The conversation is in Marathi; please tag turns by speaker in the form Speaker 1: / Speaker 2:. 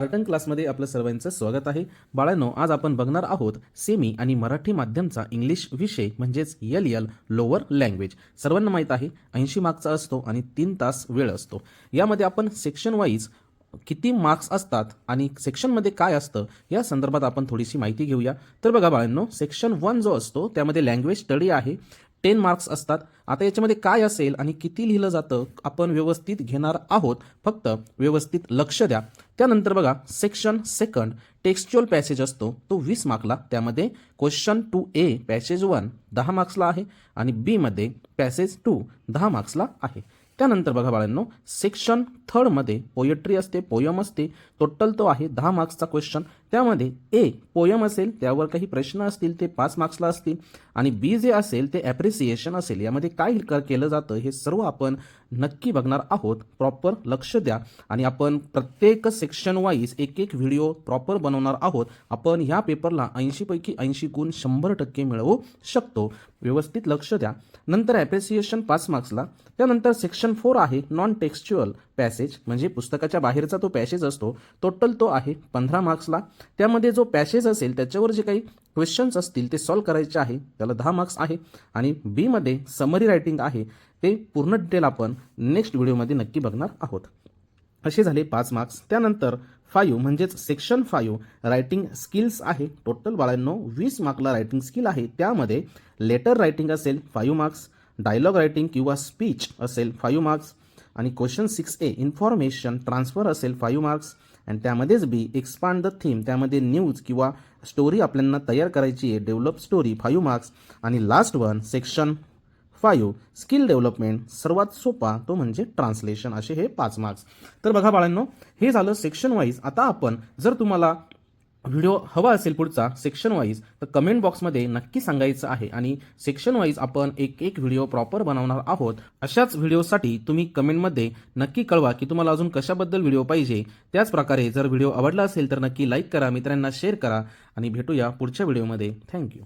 Speaker 1: पार्टन क्लासमध्ये आपलं सर्वांचं स्वागत आहे. बाळांनो, आज आपण बघणार आहोत सेमी आणि मराठी माध्यमचा इंग्लिश विषय म्हणजेच LL लोअर लँग्वेज. सर्वांना माहीत आहे 80 मार्क्सचा असतो आणि 3 तास वेळ असतो. यामध्ये आपण सेक्शन वाईज किती मार्क्स असतात आणि सेक्शनमध्ये काय असतं या संदर्भात आपण थोडीशी माहिती घेऊया. तर बघा बाळांनो, सेक्शन 1 जो असतो त्यामध्ये लँग्वेज स्टडी आहे. 10 मार्क्स असतात. आता याच्यामध्ये काय असेल आणि किती लिहिलं जातं आपण व्यवस्थित घेणार आहोत, फक्त व्यवस्थित लक्ष द्या. त्यानंतर बघा सेक्शन सेकंड टेक्स्च्युअल पॅसेज असतो तो 20 मार्कला. त्यामध्ये क्वेश्चन 2A पॅसेज 1 10 मार्क्सला आहे आणि बी मध्ये पॅसेज 2 10 मार्क्सला आहे. त्यानंतर बघा बाळांनो, सेक्शन थर्डमध्ये पोएट्री असते, पोयम असते. टोटल तो आहे 10 मार्क्सचा क्वेश्चन. त्यामध्ये ए पोयम असेल त्यावर काही प्रश्न असतील ते 5 मार्क्सला असतील आणि बी जे असेल ते ॲप्रिसिएशन असेल. यामध्ये काय केलं जातं हे सर्व आपण नक्की बघणार आहोत. प्रॉपर लक्ष द्या आणि आपण प्रत्येक सेक्शन वाईज एक एक व्हिडिओ प्रॉपर बनवणार आहोत. आपण ह्या पेपरला 80 पैकी 80 गुण 100% मिळवू शकतो. व्यवस्थित लक्ष द्या. नंतर ॲप्रिसिएशन 5 मार्क्सला. त्यानंतर सेक्शन 4 आहे नॉन टेक्स्च्युअल पॅसेज, म्हणजे पुस्तकाच्या बाहेरचा तो पॅसेज असतो. टोटल तो आहे 15 मार्क्सला. त्यामध्ये जो पॅसेज असेल त्याच्यावर जे काही क्वेश्चन्स असतील ते सॉल्व्ह करायचे आहे, त्याला 10 मार्क्स आहे. आणि बी मध्ये समरी रायटिंग आहे, ते पूर्ण डिटेल आपण नेक्स्ट व्हिडिओमध्ये नक्की बघणार आहोत. असे झाले 5 मार्क्स. त्यानंतर 5 म्हणजेच सेक्शन 5 रायटिंग स्किल्स आहे. टोटल बाळांनो 20 मार्कला रायटिंग स्किल आहे. त्यामध्ये लेटर रायटिंग असेल 5 मार्क्स, डायलॉग रायटिंग किंवा स्पीच असेल 5 मार्क्स आणि क्वेश्चन 6A इन्फॉर्मेशन ट्रान्सफर असेल 5 मार्क्स. आणि त्यामध्येच बी एक्सपांड द थीम, त्यामध्ये न्यूज किंवा स्टोरी आपल्याला तयार करायची आहे, डेव्हलप स्टोरी 5 मार्क्स. आणि last one section 5 skill development, सर्वात सोपा तो म्हणजे ट्रान्सलेशन. असे हे 5 मार्क्स. तर बघा बाळांनो, हे झालं सेक्शन वाईज. आता आपण जर तुम्हाला व्हिडिओ हवा असेल पुढचा सेक्शन वाईज तर कमेंट बॉक्समध्ये नक्की सांगायचं आहे आणि सेक्शन वाईज आपण एक एक व्हिडिओ प्रॉपर बनवणार आहोत. अशाच व्हिडिओसाठी तुम्ही कमेंटमध्ये नक्की कळवा की तुम्हाला अजून कशाबद्दल व्हिडिओ पाहिजे. त्याच प्रकारे जर व्हिडिओ आवडला असेल तर नक्की लाईक करा, मित्रांना शेअर करा आणि भेटूया पुढच्या व्हिडिओमध्ये. थँक्यू.